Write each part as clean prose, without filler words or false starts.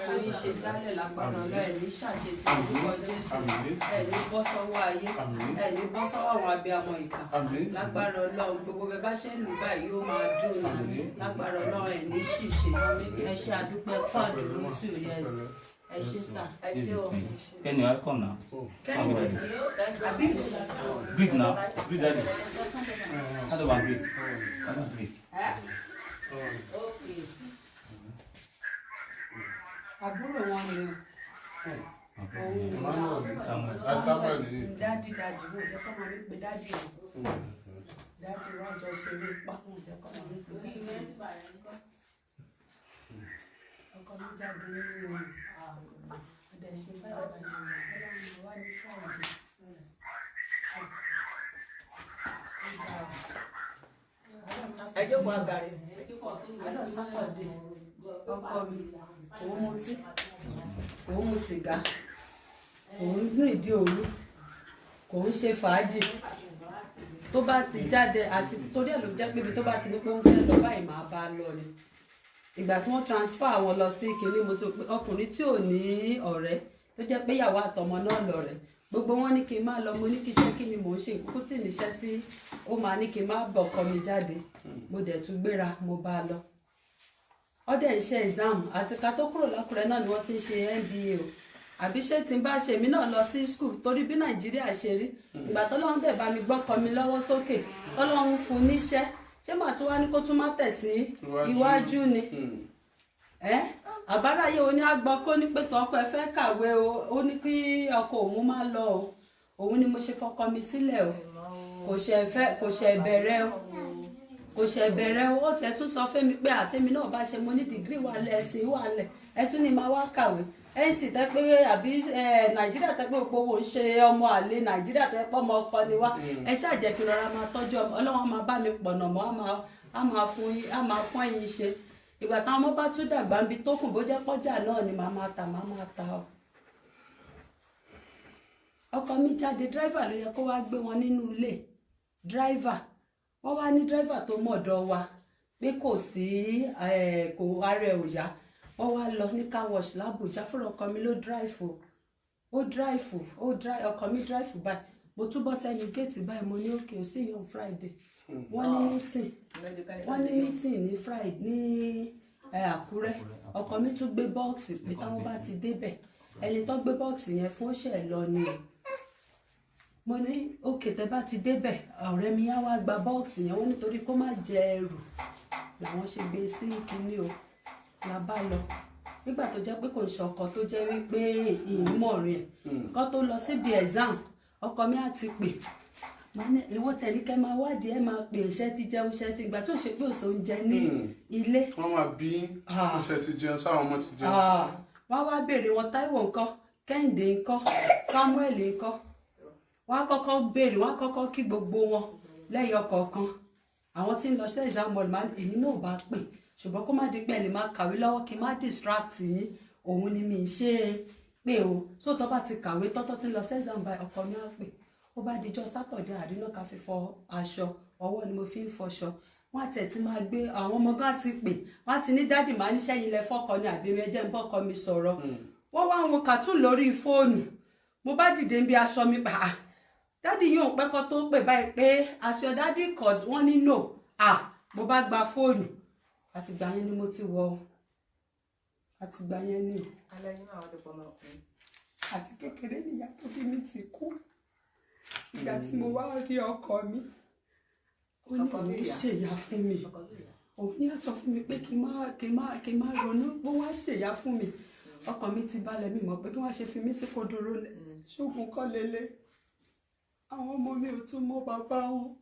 fún yín ṣe jálẹ̀ lágbára Ọlọ́run ẹ̀ ní ṣàṣetì orúkọ Jésù ẹ̀ ní bọ́ sọ́wọ́ ayé ẹ̀ ní bọ́ sọ́wọ́ àwọn abiyamọ ìkà lágbára Ọlọ́run gbogbo bẹ́ẹ̀ bá ṣe ń lù báyìí ó máa dùn ní lágbára Ọlọ́run ẹ̀ ní ṣìṣe ẹ ṣe àdúpẹ́ pàdé lótú yes ẹ ṣe sà ẹ ṣe o. Can you come now? Breathe now. Breathe daddy. How do I breathe? I don't breathe. Àbúrò wọn ni Samuel. Dádì wo jẹ́ kọ́ máa ń pe dádì o. Dádì wọn jọ ṣe ní pápá jẹ́ kọ́ máa ń pe dádì o. Ọkọ mi jáde nínú ọ̀dẹ̀ ṣe báyìí ọlọ́run wá ní fọ́ọ̀mù. Ẹ jókòó àgàrí. Àlọ́ sápọ̀dé ọkọ mi òun mutí òun mu sìgá òun gbìn ìdí òru kò ń ṣe fàájì tó bá ti jáde àti torí ẹ̀ ló jẹ́ pé ibi tó bá ti ní pé ń fẹ́ lọ báyìí máa bá a lọ ni ìgbà tí wọ́n transfer àwọn lọ sí kinní mo ti pé ọkùnrin tí ò ní ọ̀rẹ́ tó jẹ́ pé ìyàwó àtọmọ náà lọ rẹ̀ gbogbo wọn ní kí n má lọ mo ní kí iṣẹ́ kí ni mò ń ṣe kúkú tí níṣẹ́ tí ó máa ní kí n má bọ̀ ọkọ mi jáde mo dẹ̀ tún gbéra mo bá a lọ ọdẹ ń ṣe exam àti ká tó kúrò lákùrẹ́ náà ni wọ́n ti ń ṣe MBA o àbí ṣé tí n bá ṣe mí náà lọ sí school torí bí Nàìjíríà ṣe rí ìgbà tọ́lọ́run dẹ̀ bá mi gbọ́kọ mi lọ́wọ́ sókè tọ́lọ́run fún níṣẹ́ ṣé màá tún wá ní kó tún má tẹ̀ sí iwájú ni àbáráyé oní àgbọn kó ní pé tọkọ ẹ fẹ́ kàwé o ó ní kí ọkọ òun má lọ o òun ni mo ṣe fọkọ mi sílẹ̀ o kò ṣe bẹ̀rẹ̀ o kò ṣe bẹ̀rẹ̀ ó tẹ̀ tún sọ fẹ́mi pé àtẹ́mi náà bá ṣe mo ní dìgírì wà lẹ̀ ẹ̀sìn wà lẹ̀ ẹ tún ní máa wá kàwé ẹ sì tẹ́ pé àbí Nàìjíríà tẹ́ pé gbogbo ń ṣe ọmọ àlè Nàìjíríà tẹ́ pọ́ ọmọ ọkọ ni wá ẹ ṣàjẹ́ kí rọra máa tọ́jú ọmọ Ọlọ́run máa bá mi pọ̀nà mọ́ á máa fún ẹ̀yin ṣe ìgbà táwọn ọmọ bá tún dàgbà níbi tó kù bó jẹ́ pọ́jà náà ni màá máa ta ọ. ọkọ mi jáde dráìvà ló yẹ kó wá gbé wọn nínú ilé dráìvà wọ́n wá ní dírẹ́fà tó mọ̀dọ̀ wa pé kò sí kò ara ẹ̀ ò yá wọ́n wá lọ ní car wash l'Abuja fúnra ọkọ mi ló dráìfù ọkọ mi dráìfù báyìí mo tún bọ́ sẹ́nu géètì báyìí mo ní òkè ó sì yan Friday wọ́n ní meeting ní Friday ní Àkúrẹ́ ọkọ mi tún gbé bọ́ọ̀sì pé táwọn bá ti débẹ̀ ẹni tó gbé bọ́ọ̀sì yẹn fún ṣẹ̀ lọ ni mo ní òkè tẹ́ bá ti débẹ̀ ọ̀rẹ́ mi á wá gba bọ́ọ̀sì yẹn wọ́n nítorí kó má jẹ ẹrù làwọn ṣe gbé sí kínní o la bá lọ nígbà tó jẹ́ pé kò ń ṣe ọkọ tó jẹ́ wípé ìmọ̀ rẹ̀ nǹkan tó lọ síbi exam ọkọ mi á ti pè mani èwo tẹ̀lé kẹ́ máa wádìí ẹ̀ máa pè iṣẹ́ ti jẹun iṣẹ́ ti gbà tó ṣe pé òṣò ń jẹ ní ilé. wọ́n máa bí iṣẹ́ ti jẹun sáwọn ọmọ ti jẹun. wọ́n wá béèrè wọn Táíwò ńkọ́ Kẹ́hìndé ńkọ́ Samuel ńkọ́ wọ́n á kọ́kọ́ béèrè wọ́n á kọ́kọ́ kí gbogbo wọn lẹ́yọ kọ̀ọ̀kan àwọn tí ń lọ sí exam hall máa èmi náà bá pè ṣùgbọ́n kó má di pé ẹ lè máa kàwé lọ́wọ́ kí n má distract yín òun ni mi ṣe pé o sóòtọ́ bá ti kàwé tọ́tọ́ tí ń lọ sí exam by ọkọ mi á pè ó bá dijọ́ Saturday àdínà ká fi fọ aṣọ ọwọ́ ni mo fi ń fọṣọ wọ́n àti ẹ̀ ti máa gbé àwọn ọmọ gan ti pè wọ́n á ti ní dádì máa níṣẹ́ yín lẹ fọ́kọ ni àbí mi ẹjẹ́ ń bọ́kọ mi sọ̀rọ̀ wọ́n wá wọn cartoon lórí fóònù mo bá dìde bí aṣọ mi pa dádì yóò pẹ́kọ́ tó pè báyìí pé aṣọ dádì kọ̀ wọ́n ní no mo bá gba fóònù àtìgbà yẹn ni mo ti wọ àtìgbà yẹn ni àti kékeré nìyá tó bí mi ti kú ìgbà tí mo wá rí ọkọ mi ó ní òun ṣèyá fún mi òun ní àtọ fún mi pé kí n má ronú bó wá ṣèyá fún mi ọkàn mi ti balẹ̀ mi mọ̀ pé kí wọ́n ṣe fi mí sí kodoro ṣógun kọ́ lélẹ̀ àwọn ọmọ mi ò tún mọ bàbá wọn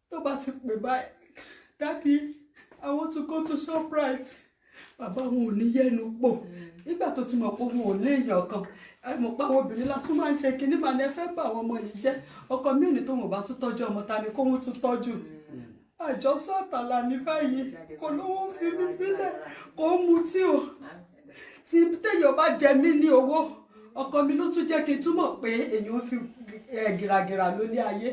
tó bá ti pè báyìí dádì I want to go to Shoprite bàbá wọn ò ní yẹnu pò nígbà tó ti mọ̀ pé wọn ò léèyàn kan mọ̀ pé àwọn obìnrin la tún máa ń ṣe kinní màá ní ẹ fẹ́ bá àwọn ọmọ yìí jẹ́ ọkọ mi ò ní tó wọn bá tún tọ́jú ọmọ ta ni kó wọn tún tọ́jú àjọsọ àtàlà ní báyìí kò lówó fi mí sílẹ̀ kò mutí o tí téèyàn bá jẹ mí ní owó ọkọ mi ló tún jẹ́ kí n túmọ̀ pé èèyàn fi gìràgìrà lóní ayé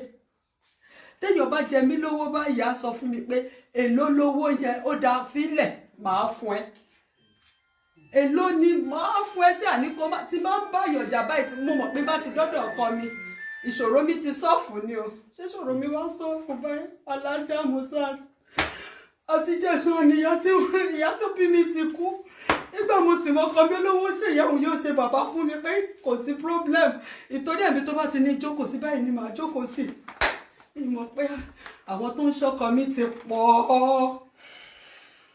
téèyàn bá jẹ mí lówó báyìí á sọ fún mi pé èló lówó yẹn ó dáa fílẹ̀ màá fún ẹ èló ni máa fún ẹ sí àníkó tí máa ń bá yọjà báyìí tí mo mọ̀ pé bá ti dọ́dọ̀ ọkọ mi ìṣòro mi ti sọ́ọ̀fù ni o ṣé ìṣòro mi wá sọ́ọ̀fù báyìí Alájà Musat àti jésù ìyá tó bí mi ti kú nígbà mo sì mọ́kọ mi olówó ṣèyẹ̀wò yóò ṣe bàbá fún mi pé kò sí problem ìtọ́jú ẹ̀mí tó bá ti ní jókòó sí báyìí ni màá jókòó sí ìmọ̀ pé àwọn tó ń ṣọkọ mi ti pọ̀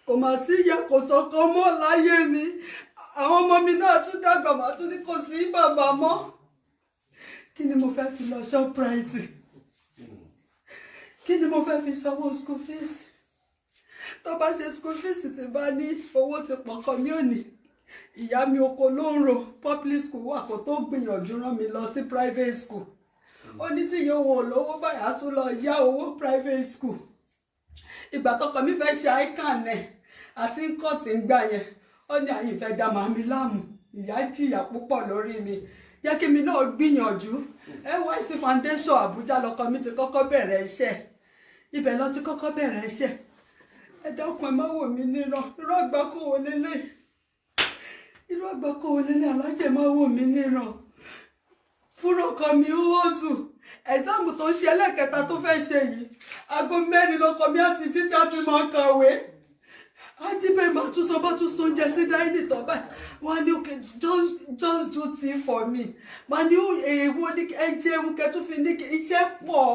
kò mà sí ìyá kò sọkọ mọ́ láyé mi àwọn ọmọ mi náà tún dàgbà mà tún ní kò sí bàbá mọ́ kí ni mo fẹ́ fi lọ Shoprite kí ni mo fẹ́ fi sanwó school fees tó bá ṣe school fees ti bá ní owó ti pọ̀ kọ́ mi ò ní ìyá mi oko ló ń ro public school wà kó tó gbìyànjú rán mi lọ sí private school ó ní tí ìyá òun ò lówó báyìí á tún lọ yá owó private school ìgbà tọkọ mi fẹ́ ṣe ICAN ẹ̀ àti nǹkan tí ń gbà yẹn ó ní àyè ìfẹ́ dá màmí láàmú ìyá jìyà púpọ̀ lórí mi jẹ́ kí mi náà gbìyànjú NYSC Foundation Àbújá lọkọ mi ti kọ́kọ́ bẹ̀rẹ̀ iṣẹ́ ibẹ̀ lọ ti kọ́kọ́ bẹ̀rẹ̀ iṣẹ́ ẹ dákun ẹ má wò mí níran irú àgbákò wo lélẹ̀ Alájà má wò mí níran fúnra ọkọ mi ó zù ẹ̀sáàmù tó ń ṣe ẹlẹ́kẹta tó fẹ́ ṣe yìí aago 4 lọkọ mi àti jíjẹ àti máa kàwé ajíbẹ̀ máa tún sọ bá tún so oúnjẹ sí dáínì tó báyìí wọ́n ní okay just do tea for me wọ́n ní èèwọ̀ ní ẹ jẹun kẹtù fi ní iṣẹ́ pọ̀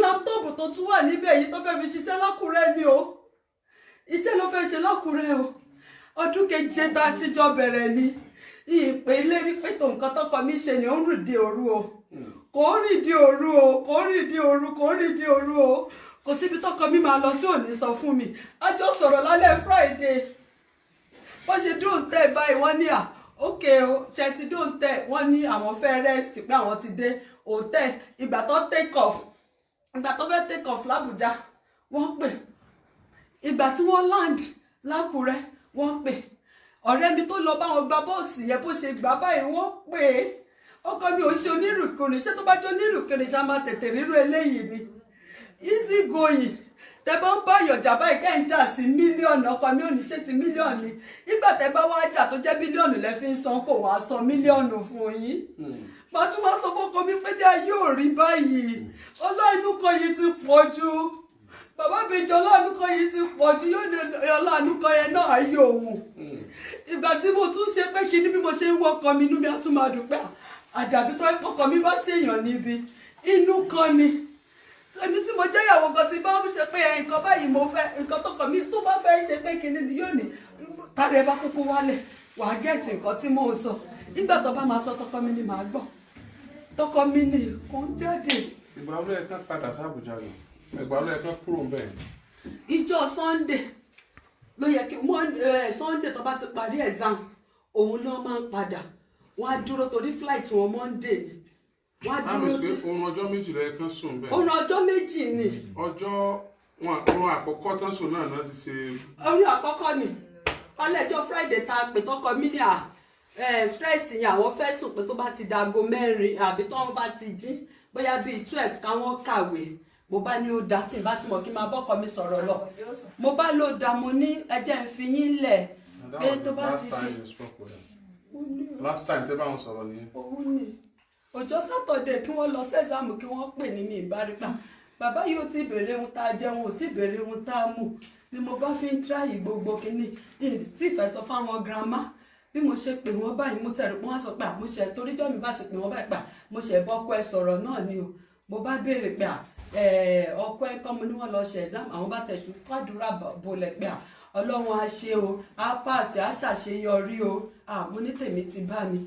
láptọ́ọ̀pù tó tún wà níbẹ̀ yìí tó fẹ́ fi ṣiṣẹ́ lákùrẹ́ ni o iṣẹ́ ló fẹ́ ṣe lákùrẹ́ o ọdún keje tá a ti jọ bẹ̀rẹ̀ ni ìpè lérí pé tó nǹkan tọkọ mi ṣe ni ó ń rìn dé òru o kò rìn dé òru o kò síbi tọkọ mi máa lọ tí ò ní sọ fún mi a jọ sọ̀rọ̀ lálẹ́ Friday wọ́n ṣe dóńtẹ̀ báyìí wọ́n ní ókè o ṣe ti dóńtẹ̀ wọ́n ní àwọn fẹ́ rest pé àwọn ti dé hòtẹ́ẹ̀ ìgbà tó fẹ́ take off l'Abuja wọ́n pè ìgbà tí wọ́n land l'Ákúrẹ́ wọ́n pè ọ̀rẹ́ mi tó lọ bá wọn gba bọ́ọ̀sì yẹn bó ṣe gbà báyìí wọ́n pè é ọkọ mi ò ṣe onírùkìrì ṣé tó bá jẹ́ onírùkìrì ṣá máa tètè rírú eléyìí ni easy going tẹ bá ń bá ìyọ̀jà báyìí kẹ́ ń jà sí mílíọ̀nù ọkọ mi ò ní ṣe ti mílíọ̀nù ni nígbà tẹ bá wá jà tó jẹ́ bílíọ̀nù lẹ fi ń san kò wá san mílíọ̀nù fún yín màá tún wá sọ fọ́kọ mi pé dá yóò rí báyìí ọlọ́ọ̀nù kan yìí ti pọ̀ jù bàbá bèjì ọlọ́ọ̀nù kan yìí ti pọ̀ jù yóò ní ọlọ́ọ̀nù kan yẹn náà ayé òun ìgbà tí mo tún ṣe pé kíní bí mo ṣe ń wọkọ mi inú mi á tún máa dùn pé àdàbí tó ọkọ mi bá ṣèyàn níbi inú kan ni èmi tí mo jẹ́ ìyàwó kan ti bá ń ṣe pé nǹkan báyìí mo fẹ́ nǹkan tọkọ mi tó bá fẹ́ ṣe pé kíní ni yóò ní tàbí bá kúkú wálẹ̀ wàá gẹ̀ẹ́tì nǹkan tí mò ń sọ nígbà tó bá máa sọ tọkọ mi ni màá gbọ́ tọkọ mi ni kò ń jáde. ìgbà wo lẹ kàn padà sí Àbújá lọ ìgbà wo lẹ kàn kúrò ń bẹ̀. ìjọ Sunday ló yẹ kí Sunday tó bá ti parí exam òun ló máa ń padà wọ́n á dúró torí flight wọn Monday ni wọ́n á dúró sí. oorun ọjọ́ méjì lẹ kàn sùn bẹ́ẹ̀. oorun ọjọ́ méjì ni. oorun àkọ́kọ́ tán sùn náà ti ṣe. oorun àkọ́kọ́ ni ọlẹ́jọ́ Friday ta pè tọkọ mi ní stress yẹn àwọn fẹ́ sùn pé tó bá ti dago 4 àbí tó wọ́n bá ti jí bóyá bíi 12 káwọn kàwé mo bá ní ó da tí n bá ti mọ̀ kí n máa bọ́kọ mi sọ̀rọ̀ lọ mo bá ló da mo ní ẹjẹ́ ń fi yín lẹ̀ pé tó bá ti ṣe. last time tẹ́ bá wọn sọ̀rọ̀ nìyẹn. òun ni ọjọ́ Saturday kí wọ́n lọ sẹ́sàmù kí wọ́n pè ní mi ìbárípà bàbá yóò ti bèrè ohun tá a jẹun ò tí bèrè ohun tá a mú ni mo bá fi ń tíráyì gbogbo kínní tí ìfẹ́ sọ fáwọn girama bí mo ṣe pè wọ́n báyìí mo tẹ̀rù wọ́n á sọ pé àmúṣe toríjọ́ mi bá ti pè wọ́n báyìí pa mo ṣe bọ́kọ ẹ sọ̀rọ̀ náà ni o mo bá béèrè pé ọkọ ẹ kọ́ mo ní wọ́n lọ ṣe exam àwọn bá tẹ̀sùn kádùrà bolẹ̀ pé ọlọ́run á ṣe o á pàṣẹ á ṣàṣeyọrí o mo ní tèmi ti bá mi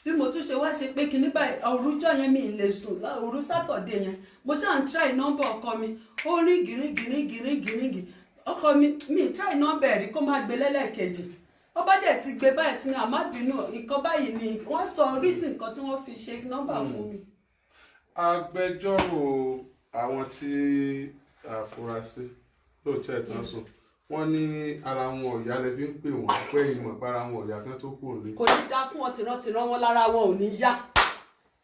bí mo tún ṣe wá ṣe pé kinní báyìí òrùjọ́ yẹn mi lè sùn òru Saturday yẹn mo ṣáà ń try nọ́mbà ọkọ mi ó rí gírígírígírígírígì ọkọ mi try nọ́mbà ẹ̀rí kó má gbé lẹ́lẹ́kejì ọba dẹ̀ ti gbé báyìí tí àmọ́ bínú nǹkan báyìí ni wọ́n sọ reason nǹkan tí wọ́n fi ṣe nọ́mbà fún mi. agbẹjọ́rò àwọn tí àfúrásì lóòótọ́ ẹ̀tàn sùn wọ́n ní ara wọn ọ̀yá lè fi ń pè wọ́n pé ìmọ̀ ìpara wọn ọ̀yá kan tó kù ní. kò ní dá fún wọn tìrantìran wọn lára wọn ò ní yá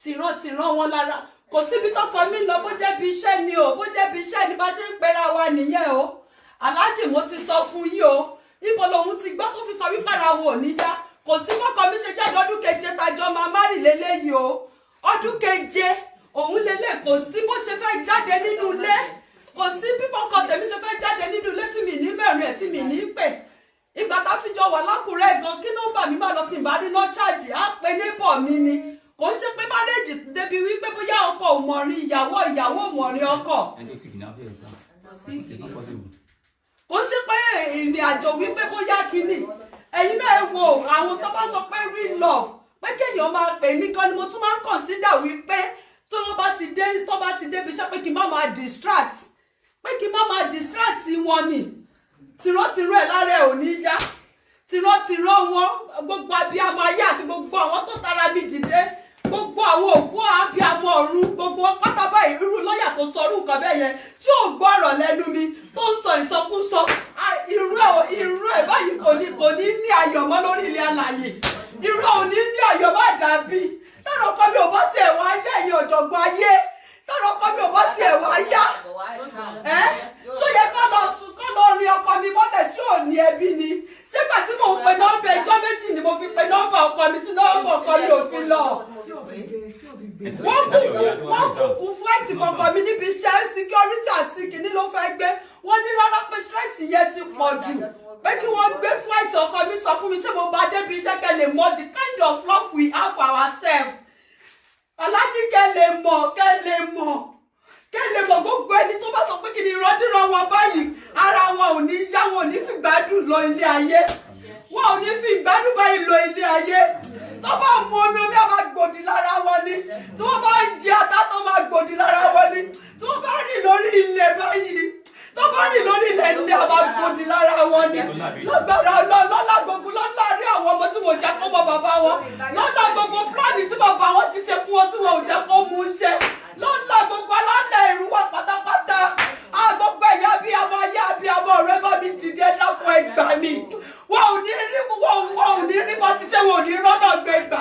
tìrantìran wọn lára kò síbi tọkọ mi lọ bó jẹ́ bí iṣẹ́ ni o bó jẹ́ bí iṣẹ́ ni bá ṣe ń pera wa nìyẹn o aláàjì mo ti sọ fún yín o ibo lòun ti gbọ́ tó fi sọ wípé ara wọn ò ní yá kò sí kọ́kọ́ mi ṣe jáde ọdún keje tajọ máa má rì lélẹ́yìí o ọdún keje òun lélẹ̀ kò sí bó ṣe fẹ́ jáde nínú ilé kò sí bí kọ́kọ́ tèmi ṣe fẹ́ jáde nínú ilé tí mi ní mẹ́rin ẹ̀ tí mi ní pè ìgbà tá fi jọ wà lákùrẹ́ gan kí nọ́mbà mi máa lọ tí n bá rí náà ṣáàjì á pe neighbor mi ni kò ń ṣe pé márẹ́jì débi wípé bóyá ọkọ ò mọ̀rin ìyàwó ò mọ̀rin ọkọ kò ń ṣe pé ìrìn àjò wípé bóyá kíní ẹ̀yin náà ẹ wo àwọn tó bá sọ pé real love pé kéèyàn máa pè mí gan ni mo tún máa ń consider wípé tó bá ti débi iṣẹ́ pé kí n má máa distract wọn ni tìrọ́tìrọ́ ẹ̀ lára ẹ̀ ò ní yá tìrọ́tìrọ́ wọn gbogbo abiyamọ ayé àti gbogbo àwọn tó tara mi dìde gbogbo àwọn òkú abiyamọ ọ̀run gbogbo pátá báyìí irú lọ́ọ̀yà tó sọ orú nǹkan bẹ́ẹ̀ yẹn tí ò gbọ́ ọ̀rọ̀ lẹ́nu mi tó ń sọ ìsọkúsọ irú ẹ̀ báyìí kò ní ní ayọ̀mọ́ lórí ilé alàyè irú ò ní ní ayọ̀mọ́ àdàbí tọ́rọ̀ kọ́ mi ò bá tiẹ̀ wá ayé ẹ̀yìn ọ̀jọ̀gbọ́n ayé tọ́rọ̀ kọ́ mi ò bá tiẹ̀ wá yá ṣó yẹ kọ́ lọ rin ọkọ mi mọ́lẹ̀ ṣó ò ní ẹbí ni ṣégbà tí mò ń pe nọ́mbà ẹjọ́ méjì ni mo fi pe nọ́mbà ọkọ mi tí nọ́mbà ọkọ mi ò fi lọ wọ́n kúkú fúláìtì kọ̀ọ̀kan mi níbi iṣẹ́ security àti kìíní ló fẹ́ gbé wọ́n ní rárá pé stress yẹn ti pọ̀ jù pé kí wọ́n gbé fúláìtì ọkọ mi sọ fún mi ṣé mo bá débi iṣẹ́ kẹ́ lè mọ the kind of love we have for ourselves alájí kẹ́ lè mọ̀ gbogbo ẹni tó bá sọ pé kí ni ìrọ́dúnrún wọn báyìí ara wọn ò ní yá wọn ò ní fi gbádùn lọ ilé ayé wọn ò ní fi gbádùn báyìí lọ ilé ayé tó bá mú omi á máa gbòdì lára wọn ni tí wọ́n bá ń jẹ ata tó máa gbòdì lára wọn ni tí wọ́n bá rìn lórí ilẹ̀ báyìí tó bá rìn lórí ilẹ̀ ilé á máa gbòdì lára wọn ni lágbára lọ́lá gbogbo lọ́lá rí àwọn ọmọ tí mo jẹ́ kó mọ bàbá wọn lọ́lá gbogbo pílánì tí bàbá wọn ti ṣe fún wọn tí wọn ò jẹ́ kó mú ṣe lọ́lá gbogbo alálẹ̀ ìrú wa pátápátá gbogbo ẹ̀yà abiyamọ ayé abiyamọ ọ̀rẹ́ bá mi dìde dákun ẹgbà mi wọn ò ní rí bọ́ ti ṣe wọn ò ní rọ́nà gbé gbà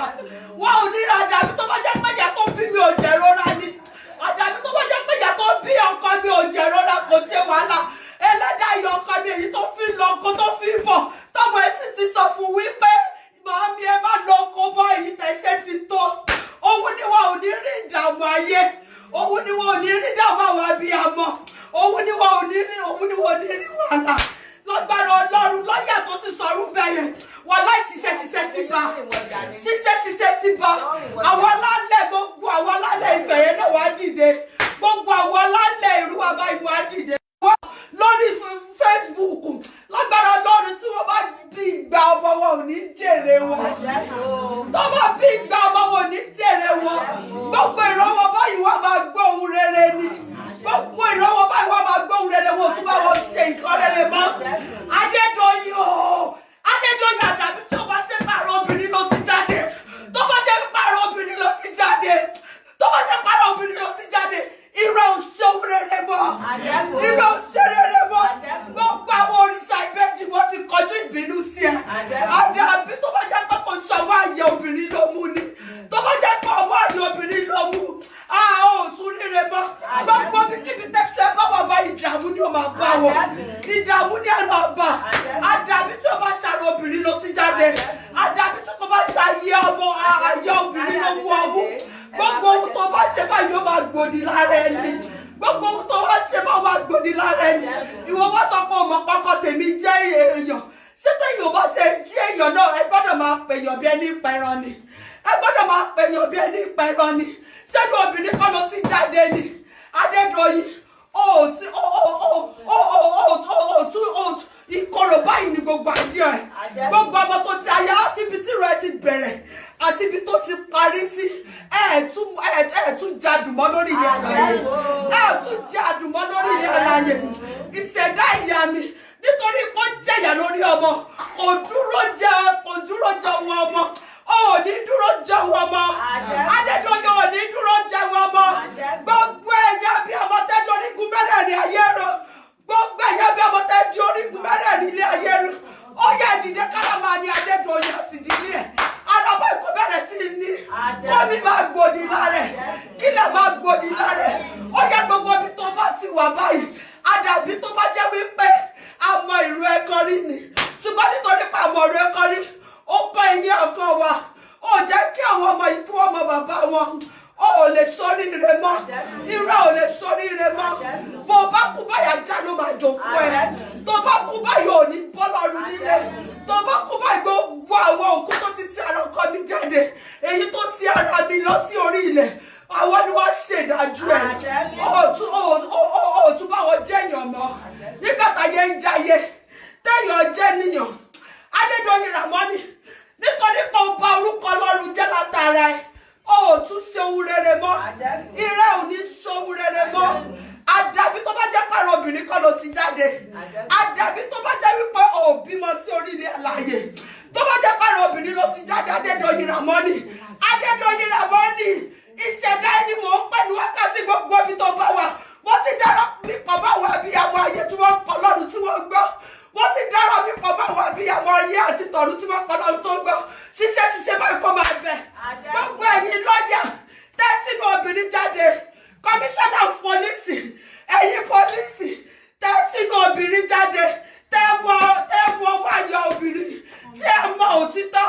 wọn ò ní àdàbí tó bá jẹ́ pé ìyá tó bí mi ò jẹ́ rọ́ra ni àdàbí tó bá jẹ́ pé ìyá tó bí ọkọ mi ò jẹ́ rọ́ra kò ṣe wàhálà ẹlẹ́dàá yọ ọkọ mi èyí tó fi lọ ọkọ tó fi bọ̀ tọmọ ẹ sì ti sọ fún wípé màámi ẹ má lọ ọkọ mọ èyí tẹ̀sẹ̀ ti tó òun ni wọn ò ní rí ìdààmú ayé òun ni wọn ò ní rí ìdààmú àwọn abiyamọ òun ni wọn ò ní rí wàhálà lágbára Ọlọ́run lọ́yà tó sì sọ̀rọ̀ bẹ́yẹn wọ́n láì ṣiṣẹ́ ti bá àwọn alálẹ̀ gbogbo àwọn alálẹ̀ ìfẹ̀yẹ́ náà wá dìde gbogbo àwọn alálẹ̀ ìrú àbá ìwà dìde lórí Facebook lágbára Ọlọ́run tí wọ́n bá bí ìgbà ọmọ wọn ò ní jèrè wọn tó bá bí ìgbà ọmọ wọn ò ní jèrè wọn gbogbo ìrànwọ́ báyìí wọ́n máa gbọ́ ohun rere ni gbogbo ìrànwọ́ báyìí wọ́n máa gbọ́ ohun rere wọn ò tún bá wọn ṣe nǹkan rere mọ́ Adédoyin àdàbí tó bá ṣe pààrọ̀ obìnrin ló ti jáde tó bá jẹ́ pààrọ̀ obìnrin ló ti jáde ìrọ̀ òṣèlú rere mọ́ gbogbo àwọn òrìṣà ìbejì wọ́n ti kọjú ìbínú sí ẹ àdàbí tó bá jẹ́ pé kò sọ àwọn àyè obìnrin ló mú ni tó bá jẹ́ pé ọwọ́ àyè obìnrin ló mú òsùn rere mọ́ gbogbo bí kíbi tẹ́sẹ̀ bá wà bá ìdààmú ni ó máa bá wọn ìdààmú ni ẹ máa bá àdàbí tó bá ṣàrò obìnrin ló ti jáde àdàbí tó bá ṣàyè ọmọ àyè obìnrin ló mú ọmú gbogbo ohun tó bá ṣe báyìí ó máa gbòdì lára ẹni gbogbo ohun tó bá ṣe báyìí ó máa gbòdì lára ẹni ìwọ wá sọ pé ọmọ pọkọ tèmi jẹ́ èèyàn ṣé tẹ̀yìn ò bá tẹ jí èèyàn náà ẹ gbọ́dọ̀ máa pèèyàn bí ẹni pẹran ni ṣẹ́nu obìnrin kan ló ti jáde ni Adédoyin ìkorò báyìí ni gbogbo àjẹ́ ẹ̀ gbogbo ọmọ tó ti ayá tíbi tí rẹ̀ ti bẹ̀rẹ̀ àti ibi tó ti parí sí ẹ̀ẹ̀tún jadùmọ́ lórí ilé àlàyé ìṣẹ̀dá ìyá mi nítorí pé ó jẹ̀yà lórí ọmọ kò dúró jẹ wọn ọmọ ò ní dúró jẹ wọn ọmọ Adédoyin ò ní dúró jẹ wọn ọmọ gbogbo ẹ̀yà bí ọmọ tẹ́jọ́ orígun mẹ́rẹ̀ẹ̀rin ayé rọ gbogbo ẹ̀yà bí ọmọ tẹ́jọ́ orígun mẹ́rẹ̀ẹ̀rin ilé ayé rọ ó yẹ ìdílé káràmà ní Adédoyin àti ìdílé ẹ̀ alábà ikú bẹ̀rẹ̀ sí ní kọ́mi máa gbòdì lára ẹ̀ kílẹ̀ máa gbòdì lára ẹ̀ ó yẹ gbogbo ibi tó bá ti wà báyìí àdàbí tó bá jẹ́ wípé àmọ́ ìlú ẹ̀kan rí ni tí mọ́ o ò lè ṣoríire mọ́ irọ́ ò lè ṣoríire mọ́ bó bá kú báyà já ló máa jòkó ẹ tó bá kú báyà ò ní bọ́ lọ́rùn nílé tó bá kú báyà gbogbo àwọn òkú tó ti ti ara ọkọ mi jáde èyí tó ti ara mi lọ sí orí ilẹ̀ àwọn ni wọ́n ṣèdájú ẹ̀ òòtún bá wọn jẹ́yàn mọ́ nígbà táyé ń jayé téèyàn jẹ́ níyàn Adédoyin Ramoni nítorí pé ó bà orúkọ Ọlọ́run jẹ́ látara ẹ̀ òòtún ṣe ohun rere mọ́ irẹ́ ò ní ṣe ohun rere mọ́ àdàbí tó bá jẹ́ pàrọ̀ obìnrin kan ló ti jáde àdàbí tó bá jẹ́ wípé ò bímọ sí orílẹ̀ àlàyé tó bá jẹ́ pàrọ̀ obìnrin ló ti jáde Adédoyin Ramoni ìṣẹ̀dá ẹni mò ń pẹ̀lú wákàtí gbogbo ibi tó bá wà wọ́n ti dára mi pọ̀ báwọn abiyamọ ayé tí wọ́n kọ́ lọ́run tí wọ́n gbọ́ wọ́n ti dára mi pọ̀ báwọn abiyamọ ayé àti tọ̀run tí wọ́n kọ́ lọ́run tó gbọ́ ṣiṣẹ́ báyìí kó máa bẹ̀ gbogbo ẹ̀yin lọ́ọ̀yà tẹ́sínú obìnrin jáde kọmíṣánná pọ́lísì ẹ̀yin pọ́lísì tẹ́sínú obìnrin jáde tẹ́wọ́ wáyọ̀ obìnrin tí ẹ mọ òtítọ́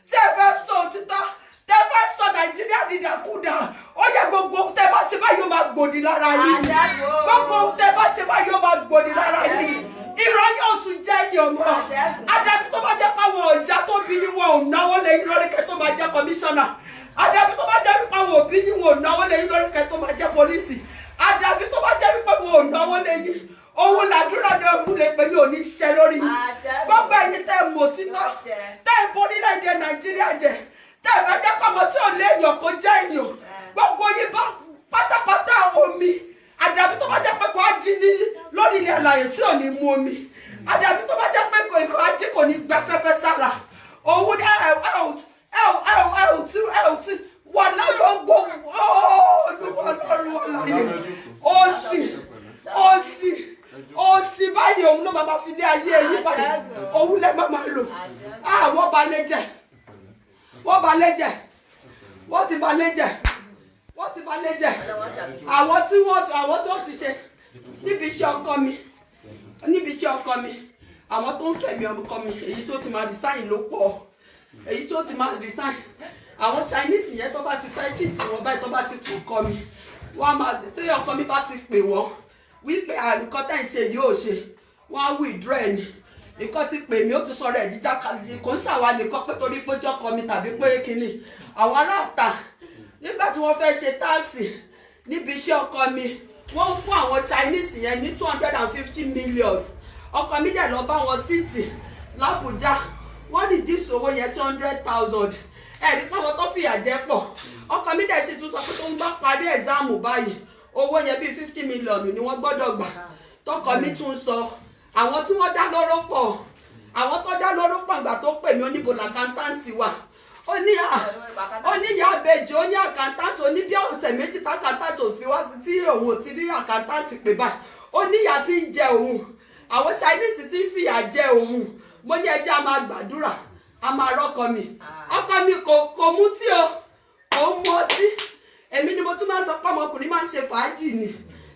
tí ẹ fẹ́ sọ òtítọ́ tẹ́ fẹ́ sọ Nàìjíríà dídàkudà ó yẹ gbogbo ohun tẹ́ bá ṣe báyìí ó máa gbòdì lára yìí gbogbo ohun tẹ́ bá ṣe báyìí ó máa gbòdì lára yìí ìrọ̀ yóò tún jẹ́ èèyàn mọ́ àdàbí tó bá jẹ́ pàwọn ọ̀já tó bí ni wọn ò náwó lẹ́yìn lórí kẹ́ tó máa jẹ́ kọmíṣánná àdàbí tó bá jẹ́ wípé àwọn òbí ni wọn ò náwó lẹ́yìn lórí kẹ́ tó máa jẹ́ pólísì àdàbí tó bá jẹ́ wípé wọn ò náwó lẹ́yìn òun làdúrà ní ogun lè pè ní oníṣẹ́ lórí yìí gbogbo ẹ̀yin tẹ́ mọ̀ títọ́ tẹ́ ìbò orílẹ̀-èdè Nàìjíríà jẹ́ tẹ́ ìfẹ́ jẹ́ kọ́mọ tí ò lé èèyàn kó jẹ́ èèyàn gbogbo yìí bá pátápátá omi àdàbí tó bá jẹ́ pé kò á jí ní lórí ilẹ̀ àlàyé tí ò ní mu omi àdàbí tó bá jẹ́ pé kò á jí kò ní gba fẹ́fẹ́ sára òun ní tí wà lábẹ́ gbogbo Ọlọ́run ọ̀làyé òsì báyìí òun ló máa fi dé ayé ẹ̀yìn báyìí òun lẹ́ máa lò wọ́n balẹ̀ jẹ́ wọ́n ti balẹ̀ jẹ́ àwọn tó ti ṣe níbi iṣẹ́ ọkọ mi àwọn tó ń fẹ̀mí ọkọ mi èyí tó ti máa resign ló pọ̀ èyí tó ti máa resign àwọn Chinese yẹn tó bá ti fẹ́ chìtì wọn báyìí tó bá ti pè ọkọ mi wọ́n á máa tí ọkọ mi bá ti pè wọ́n wípé nǹkan tẹ́ ń ṣe yóò ṣe wọ́n á withdraw ẹni nǹkan ti pè mí ó ti sọ̀rọ̀ ẹ̀ jíjà kàlí kò ń ṣàwà nìkan pé torí pé jọ́kọ mi tàbí pé kínní àwọn aráàta nígbà tí wọ́n fẹ́ ṣe táàsì níbi iṣẹ́ ọkọ mi wọ́n fún àwọn Chinese yẹn ní 250 million ọkọ mi dẹ̀ lọ bá wọn síìtì l'Àbújá wọ́n reduce owó yẹn sí 100,000 ẹ̀rí pàwọn tó fìyà jẹ pọ̀ ọkọ mi dẹ̀ ṣe tún sọ pé tó ń bá parí ẹ̀záàmù báyìí owó yẹn bíi 50 million ni wọ́n gbọ́dọ̀ gbà tọkọ mi tún sọ àwọn tí wọ́n dá lóró pọ̀ àwọn tó dá lóró pọ̀ ìgbà tó pè mí oníbo làkántáǹtì wà ó ní ìyá àbẹjọ ó ní àkántáǹtì ó ní bí ọ̀sẹ̀ méjì tákántáǹtì ò fi wá sí tí òun ò ti rí àkántáǹtì pè báyìí ó ní ìyá tí ń jẹ òun àwọn Chinese tí ń fìyà jẹ òun mo ní ẹjẹ́ a máa gbàdúrà a máa rọ́kọ mi ọkọ mi kò mú tí o kò mú ọtí èmi ni mo tún máa ń sọ pé ọmọkùnrin máa ń ṣe fàájì ni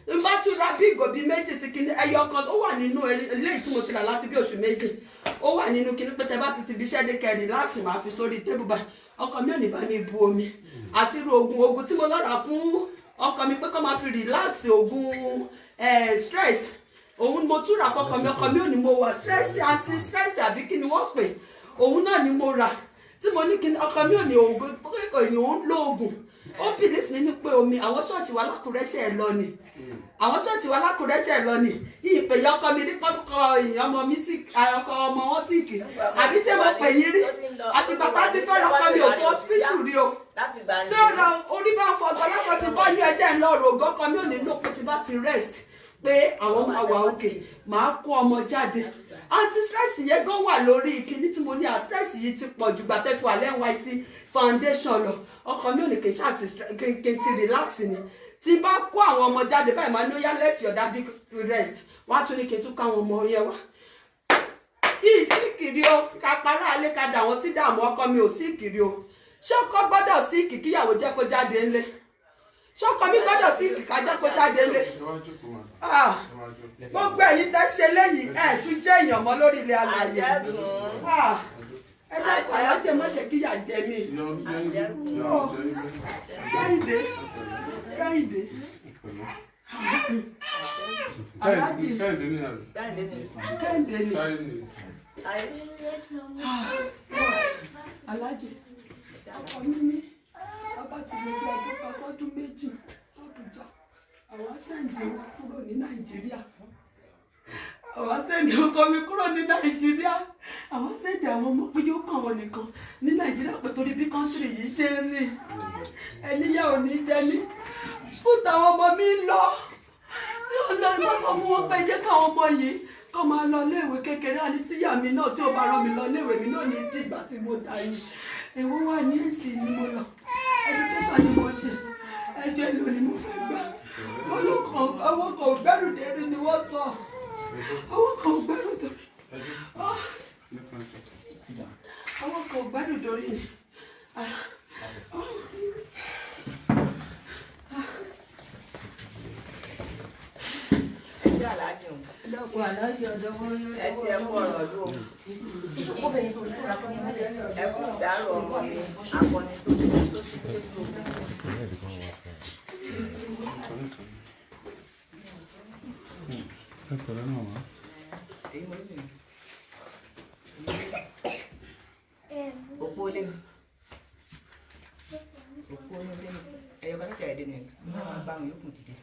n bá tún ra bí ìgò bíi méjì sí kíní ẹyọ kan tó wà nínú eléyìí tí mo ti rà láti bí oṣù méjì ó wà nínú kíní pé tẹ bá ti bí iṣẹ́ dé kẹ́ relax máa fi sórí tébù báyìí ọkọ mi ò ní bá mi bu omi àti irú oògùn tí mo lọ́ra fún ọkọ mi pé kó máa fi relax oògùn stress òun mo tún rà fọkọ mi ọkọ mi ò ní mo wà stress anti stress àbí kí ni wọ́n pè òun náà ni mo rà tí mo ní kíní ọkọ mi ò ní oògùn pé kò ní òun lo oògùn ó bìlíf nínú pé omi àwọn ṣọ́ọ̀ṣì wa lákùrẹ́ṣẹ́ ẹ̀ lọ ni àwọn ṣọ́ọ̀ṣì wa lákùrẹ́ṣẹ́ ẹ̀ lọ ni yìí pé ọkọ mi ní pọ́nkọ ọmọ mi sí ọkọ ọmọ wọn síìkì àbí ṣé mo pè yín rí àti bàbá ti fẹ́ràn ọkọ mi ò fún hospital rí o tí ó lọ orí bá ń fọgbọ́n lọ́kọ̀ ti bọ́ ní ẹjẹ́ ńlọ rògọ́ ọkọ mi ò ní lóko tí bá ti rest pé àwọn máa wà òkè máa kó ọmọ jáde anti stress yẹn gan wà lórí ìkíní tí mo ní stress yìí ti pọ̀ jù gbàtẹ́fù alẹ́ NYSC foundation lọ ọkọ mi ò ní kí n ti relax ni tí bá kó àwọn ọmọ jáde báyìí máa ní ó yá let your daddy rest wọ́n á tún ní kí n tún káwọn ọmọ yẹn wá yìí sí kiri o ká para alẹ́ ká dà wọ́n sí dààmú ọkọ mi ò sí kiri o ṣọ́kọ gbọ́dọ̀ sí kíyàwó jẹ́ kó jáde ńlẹ̀ ṣọ́kọ mi gbọ́dọ̀ sí kíkà jẹ́ kó jáde ńlẹ̀ gbogbo ẹ̀yin tẹ́ ṣe lẹ́yìn ẹ̀ tún jẹ́ èèyàn mọ́ lórí ilẹ̀ alàyè ẹ dákun alájẹ má jẹ́ kí ìyà jẹ mí. Kẹ́hìndé Kẹ́hìndé alájì Kẹ́hìndé ni àbí. Kẹ́hìndé ni Táyé ni. alájì ọkọ mi ní bàbá tí mo bí ọdún kan sọ́dún méjì Àbújá àwọn sẹ́ǹdì wọn kúrò ní Nàìjíríà àwọn sẹ́ǹdì ọkọ mi kúrò ní Nàìjíríà àwọn sẹ́ǹdì àwọn ọmọ pé yóò kàn wọn nìkan ní Nàìjíríà pé torí bí kọ́ńtìrì yìí ṣe ń rìn ẹníyà ò ní jẹ ní skul táwọn ọmọ mi ń lọ tí ó lọ iná sọ fún wọn pé jẹ́ káwọn ọmọ yìí kọ́ máa lọ léèwé kékeré àní tíyà mi náà tí ó bá rán mi lọ léèwé mi náà ní dìgbà tí mo dà yìí èwo wà ní èsì ni mo lọ education ni mo ṣe ẹjọ́ ìlú ni mo fẹ́ gbà àwọn kan ò gbẹ́rù dérí ni wọ́n sọ àwọn kan ò gbẹ́rù dérí àwọn kan ò gbẹ́rù dérí ni. Lọ́pọ̀ àlọ́jọ́ ọ̀dọ́ wọn yóò ẹ ti ẹ kú ọ̀rọ̀ ló ẹ kú ìdárò ọmọ mi akọni tó sì pé tó. Òpó lé mi òpó lé mi ẹyọ kan níta ẹdẹ nìyẹn ní àwọn abáwọn yòókù dìde.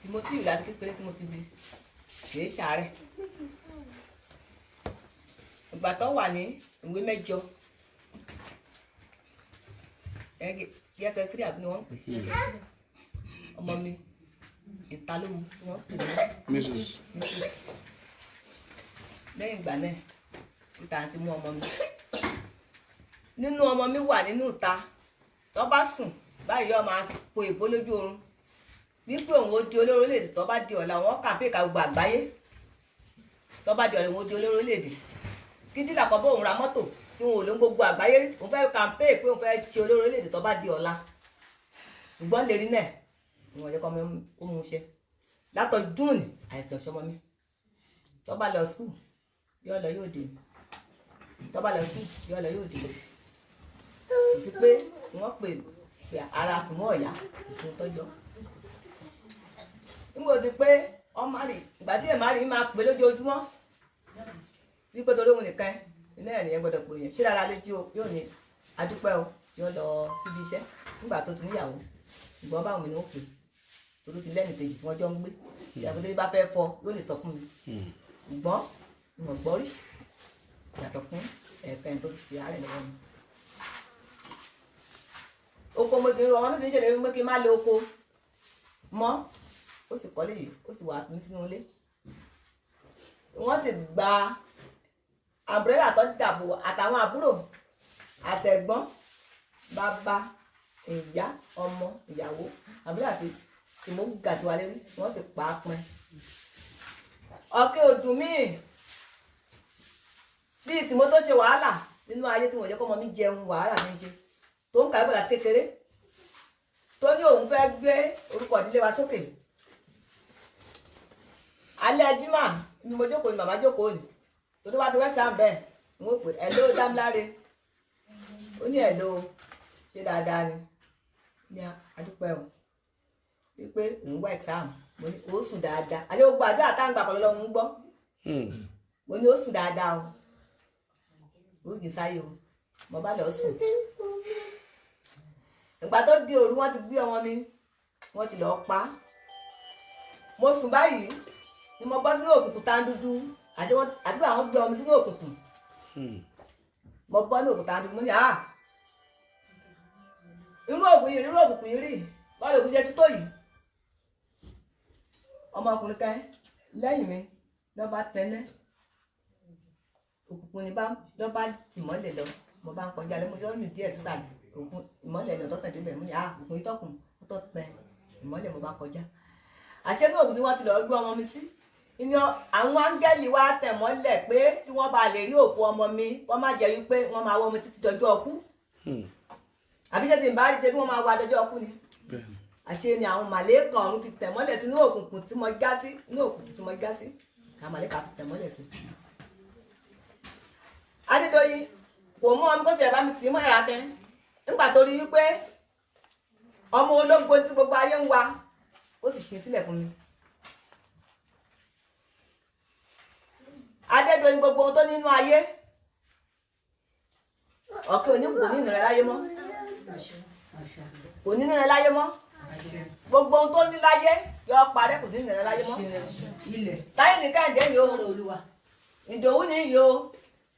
Tí mo ti rí láti kékeré tí mo ti bí kìí ṣàárẹ̀ ìgbà tó wà ní ìwé mẹ́jọ ss3 àbí ni wọ́n ń pè ọmọ mi ìtalóhun ni wọ́n ń pè ní Mrs. Lẹ́yìn ìgbà náà ìta àti mú ọmọ mi nínú ọmọ mi wà nínú ìta tó bá sùn báyìí yóò máa po èbó lójú oorun wípé òun ó di olóró lédè tó bá di ọ̀la wọn kàmpé ka gbogbo àgbáyé tó bá di ọ̀la òun ó di olóró lédè kíndí làkọ́ bó òun ra mọ́tò tí wọn ò ló ń gbogbo àgbáyé òun fẹ́ kàmpé pé òun fẹ́ ṣe olóró lédè tó bá di ọ̀la ṣùgbọ́n lè rí náà ìwọ̀n jẹ́ kọ́ mi ó mú iṣẹ́ látọ̀ june àìsàn ọ̀ṣọ́mọ mi tó bá lọ skul yóò lọ yóò dé tó bá lọ skul yóò lọ yóò dé kò sí pé wọ́n pè ara tùmọ̀ ọ̀yá ìsinmi tọ́jọ́ nígbà tí pé ọmọ rí ìgbà tí èèmà rí máa pè lójoojúmọ́ wípé torí òun nìkan iná ẹ̀ nìyẹn gbọ́dọ̀ pè yẹn ṣé dára lójú yóò ní adúpẹ́ o yóò lọ síbi iṣẹ́ nígbà tó ti níyàwó ìgbọ́n báwọn mi ni ó pè torí ti lẹ́nu kejì tí wọ́n jọ ń gbé ìṣàkóso bá fẹ́ fọ yóò lè sọ fún mi ìgbọ́n ìmọ̀ gbọ́ rí yàtọ̀ fún ẹ̀fẹ̀ tó ti fi àárẹ̀ lọ́wọ́ mi. Oko mo ti rọ ọmọ mi ti ń ṣèlérí pé kí n má lo oko mọ́ ó sì kọ́lé yìí ó sì wà ní sínú ilé wọ́n sì gba àbúrẹ́là tó dàbò àtàwọn àbúrò àtẹ̀gbọ́n bàbá ìyá ọmọ ìyàwó àbúrò àti tìmọ́gà tí wà lérí wọ́n sì pa á pin ọ̀kẹ́ òdùn míì bíi tìmọ́ tó ṣe wàhálà nínú ayé tí wọ́n jẹ́ kọ́ ọmọ mi jẹun wàhálà mi ṣe tó ń kàwé bọ̀ láti kékeré tó ní òun fẹ́ gbé orúkọ ìdílé wa sókè alẹ́ jimá ni mo jókòó ni màmá jókòó ni tó tó bá ti wẹ́ẹ̀sì àmbẹ́ n ó pè ẹ̀ ló dámláre ó ní ẹ̀ ló ṣe dáadáa ni ní adúpẹ́ o wípé òun wá exam mo ní ó sùn dáadáa àti gbogbo àdúrà táǹgbà kan lọ́wọ́ ń gbọ́ mo ní ó sùn dáadáa o ó jì sáyé o mo bá lọ sùn ìgbà tó di òru wọ́n ti gbé ọmọ mi wọ́n ti lọ pa á mo sùn báyìí ni mo bọ́ sínú òkùnkùn tá ń dúdú àti bí àwọn gbé ọmọ sínú òkùnkùn mo bọ́ ní òkùnkùn tá ń dúdú mo ní irú òkùnkùn yìí rí bọ́ọ̀lù òkùnkùn jẹ́ títọ́ yìí ọmọkùnrin kan lẹ́yìn mi lọ́ bá tẹ́lẹ̀ òkùnkùn ni lọ́ bá ìmọ́lẹ̀ lọ mo bá ń kọjá lẹ́mú tí wọ́n mì díẹ̀ sísà òkùnkùn ìmọ́lẹ̀ lọ sọ́tàn débẹ̀ mo ní òkùnkùn ìtọ́kùn tó tẹ ìmọ́lẹ̀ mo bá kọjá àṣẹ ní òkùnkùn ni wọ́n ti lọ gbé ọmọ mi sí ìyàn àwọn áńgẹ́lì wa tẹ̀ mọ́lẹ̀ pé kí wọ́n bá lè rí òkú ọmọ mi wọ́n má jẹ́ wípé wọ́n máa wọ́ ọmọ títí dọjọ́ ọkú àbí ṣe ti ń bá rí ṣe bí wọ́n máa wá dọjọ́ ọkú ni àṣẹ ni àwọn màlẹ́kà ọ̀run ti tẹ̀ mọ́lẹ̀ sínú òkùnkùn tí mo já sí inú òkùnkùn tí mo já sí àwọn màlẹ́kà ti tẹ̀ mọ́lẹ̀ sí Adédoyin kò mú ọmọ kó tiẹ̀ bá mi tì í mọ́ ẹ̀rá kẹ́ nígbà tó rí wípé ọmọ ológun tí gbogbo ayé ń wa ó sì ṣe sílẹ̀ fún mi. Adédoyin gbogbo ohun tó nínú ayé ọ̀kẹ́ òní kò ní ìnira láyé mọ́ kò ní ìnira láyé mọ́ gbogbo ohun tó ní láyé yọ parẹ́ kò sí ìnira láyé mọ́. Táyé ní Kẹ́hìndé ni o Ìdòwú ni yìí o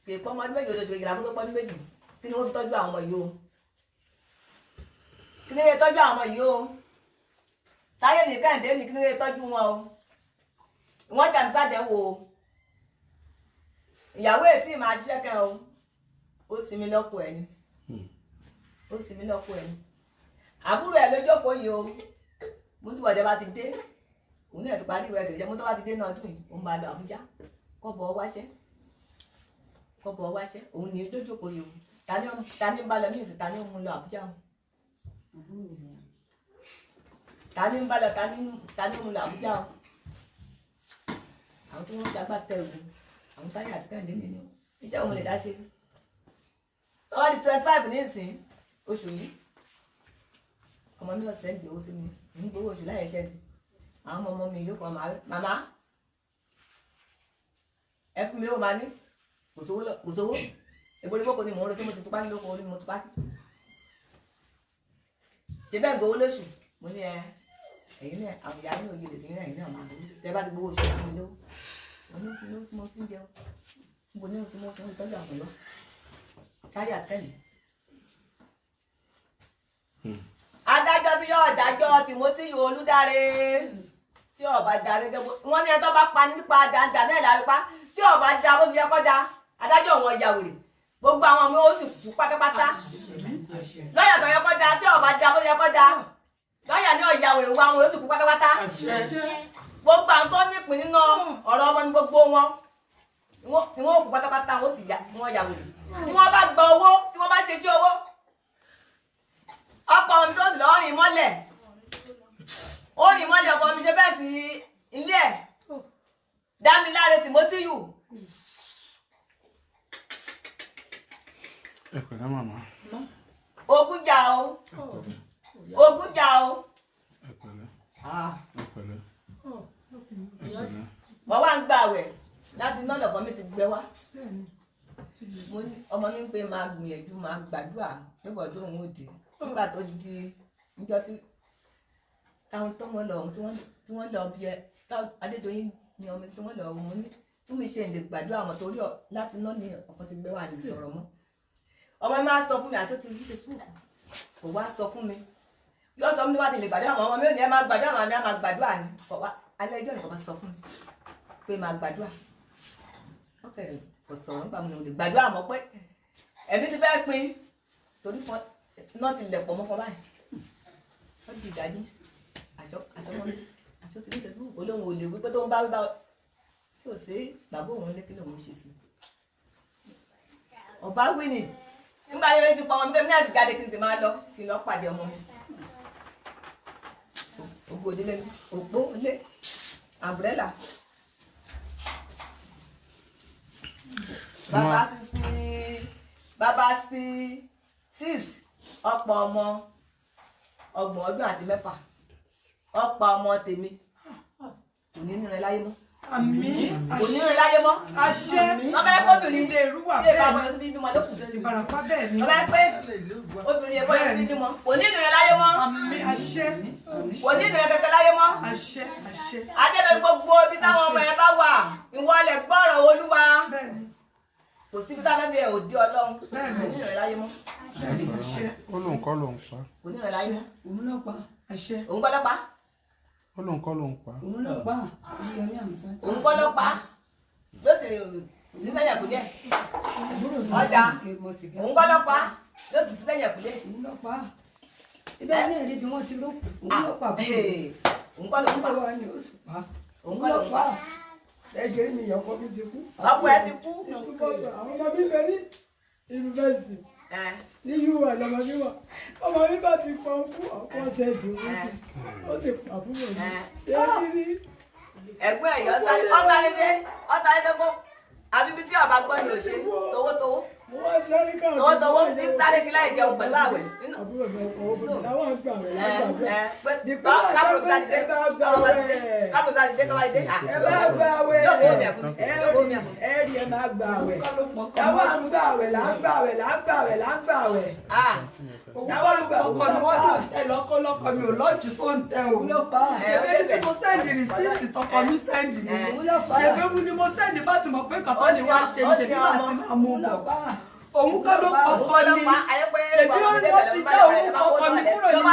kì í pọ́ ọmọdún méjì oṣù kejìlá kó tó pọ́ ọdún méjì kí ni wọ́n fi tọ́jú àwọn ọmọ yìí o kí ni wọ́n tọ́jú àwọn ọmọ yìí o Táyé ní Kẹ́hìndé ni kí ni wọ́n tọ́jú wọn o wọ́n jà ní sàdẹ̀wò o ìyàwó ètí máa ṣiṣẹ́ kẹ́ o ó sinmi lọ́pọ̀ ẹni ó sinmi lọ́pọ̀ ẹni àbúrò ẹ̀ ló jókòó yìí o mo ti bọ̀dẹ̀ bá ti dé òun náà ti parí ìwé ẹ̀gẹ̀dẹ̀ mo tó bá ti dé náà dùn yìí òun máa lọ Àbújá kọ́bọ̀ wáṣẹ́ òun ní ló jókòó yìí o ta ni ń bá lọ ní ìsìn ta ni ń mú lọ Àbújá o ta ni ń bá lọ ta ni ń mú lọ Àbújá o àwọn tí wọ́n ṣagbátẹrù àwọn Táyé àti Kẹ́hìndé nínú iṣẹ́ òun lè dá ṣe tọ́wọ́ di 25 ní ìsìn oṣù yìí ọmọ mi lọ sẹ́ndì owó sí mi ní gbowó oṣù láyé ṣẹ́ ni àwọn ọmọ mi yóò kọ́ màmá ẹ fún mi ó máa ní kò sówó ìborí kókò ni mò ń retí mo ti tupá ní lóko orí mo tupá ṣe bẹ́ẹ̀ gbowó lóṣù mo ní ẹ̀yin náà àwọn ìyá ní òye lè ti ní ẹ̀yin náà máa gbowó tẹ́ bá ti gbowó oṣù láwọn ilé wọn ní kí ló tí mo fi ń jẹun níbo ní tí mo ti ń tọ́jú àwọn lọ Táyé àti Kẹ́hìndé. Adájọ́ tí yóò dájọ́ Timothy Olúdáre tí ọba darí gẹ́gẹ́ wọ́n ní ẹjọ́ bá pa nípa dáadáa náà lárí pa tí ọba da bó ti yẹ kọ́ da adájọ́ wọn ya wèrè gbogbo àwọn ọmọ ó sì kú pátápátá lọ́yà tó yẹ kọ́ da tí ọba da bó ti yẹ kọ́ da lọ́yà ní ọ̀ya wèrè wọ àwọn ó sì kú pátápátá gbogbo àwọn tó nípìn nínú ọ̀rọ̀ ọmọ ní gbogbo wọn ni wọ́n kú pátápátá wọ́n sì wọ́n ya wèrè tí wọ́n bá gba owó tí wọ́n bá ṣe sí owó ọ̀pọ̀ ọmọ tó sì lọ́ọ́ rìn mọ́lẹ̀ ó rìn mọ́lẹ̀ ọ̀pọ̀ mi ṣe bẹ́ẹ̀ sí ilé ẹ̀ Dámiláre Timothy ẹ pẹ̀lẹ́ màmá ogun jà o ogun jà o ẹ pẹ̀lẹ́ wọ́n wá ń gbààwẹ̀ láti iná lọ̀kọ́ mi ti gbẹ wá mo ní ọmọ mi ń pè máa gbìyànjú máa gbàdúrà nígbà tó ń òde nígbà tó di níjọ́ tí táwọn tó wọn lọ ohun tí wọ́n lọ bí ẹ Adédoyin ni ọmọ tí wọ́n lọ ohun ní tí mi ṣe lè gbàdúrà àwọn torí láti iná ni ọkọ ti gbẹ wá lè sọ̀rọ̀ mọ́ ọmọ mi máa sọ fún mi àti ó ti rí Facebook kò wá sọ fún mi yóò sọ fún mi wá ti lè gbàdúrà àwọn ọmọ mi ò ní ẹ máa gbàdúrà àwọn àmì á máa gbàdúrà ni alẹ́ ẹjọ́ nìkan máa sọ fún mi pé máa gbàdúrà ọkẹ kò sọ̀rọ̀ nípa mi ò lè gbàdúrà mọ́ pé ẹ̀mí ti fẹ́ pin torí fún náà ti lẹ̀ pọ̀ mọ́ fún báyìí ó di ìdájí àṣọ ti ní Facebook olóhùn ò lè wí pé tó ń bá wí bá tí ò sí bàbá òun lé kí lòun ṣe sí ọba wí ni nígbà yẹn ti pa ọmọ mi kẹ́mi náà ti jáde kí n sì máa lọ kí n lọ pàdé ọmọ mi ògbó òdílé mi òpó lé umbrella bàbá 6 ọ̀pọ̀ ọmọ 30 ọdún àti 6 ọ̀pọ̀ ọmọ tèmi kò ní nírẹ láyé mọ́ àmín kò ní nírẹ láyé mọ́ àṣẹ ọmọ ẹgbẹ́ obìnrin ilé ìrúwà bẹ́ẹ̀ ilé ìbámu ẹtú bíbí mọ́ lókùn ìbàràpá bẹ́ẹ̀ ni ọmọ ẹgbẹ́ obìnrin ẹgbẹ́ ẹtú bíbí mọ́ kò ní nírẹ láyé mọ́ àmín àṣẹ kò ní nírẹ kẹkẹ láyé mọ́ àṣẹ àṣẹ adélẹ gbogbo ibi táwọn ọmọ ẹ bá wà ìwọlẹ gbọ́rọ̀ Olúwa kò síbi tá a fẹ́ bí ẹ ò di Ọlọ́run kò ní nírẹ láyé mọ́ ó lóun kọ́ lóun pa kò ní nírẹ láyé mọ́ òun náà pa àṣẹ òun kọ́ lọ́pàá ó lóun kọ́ lóun pa òun náà pa òun kọ́ lọ́pàá ló sì sísẹ́ yẹ̀kúlẹ̀ ọjà òun kọ́ lọ́pàá ló sì sísẹ́ yẹ̀kúlẹ̀ òun náà pa ibẹ̀ ní èdè bí wọ́n ti ró òun náà pa òun kọ́ lọ́pàá òun kọ́ lọ́pàá ẹ ṣe é mi ìyọkọ mi ti kú. ọkọ ẹ ti kú. àwọn ọmọ mi bẹ ní yunifásitì ní ui lọmọ mi wà ọmọ mi bá ti pọn kú ọkọ ọsẹ ìdúró sí ó ti pàbúrò mi èyí rí. ẹgbẹ́ ẹ̀yọ́ ọ̀sálẹ́dẹ́ àbí bí tí ọba gbọ́ ni ò ṣe towótowó mo wá sáré káàkiri towótowó ní sáré kí láì jẹun pẹ̀lú àwẹ̀ nínú. àbúrò mi ọkọ̀ òbí àwọn àgbà rẹ̀ kábùrù sátidé kọ́wádìí dé. ẹ bá gbà wẹ̀ ẹ rí ẹ máa gbà wẹ̀ yàwó à ń gbà wẹ̀ là ń gbà wẹ̀ là ń gbà wẹ̀ là ń gbà wẹ̀. yàwó àgbà ọkọ mi wọ́n dùn tẹ lọ́kọ́ mi ò lọ́ọ̀jì tó ń tẹ o. èmi tí mo sẹ́ndì rìsíìtì tọkọ mi sẹ́ndì ni èmi ni mo sẹ́ndì bá ti mọ̀ pé kàtọ́ ni wàá ṣe ṣe bí màá ti máa mú bọ̀. òun kọ́ ló kọ́kọ́ ni ṣèbí wọ́n ti já òun kọ́kọ́ mi kúrò nínú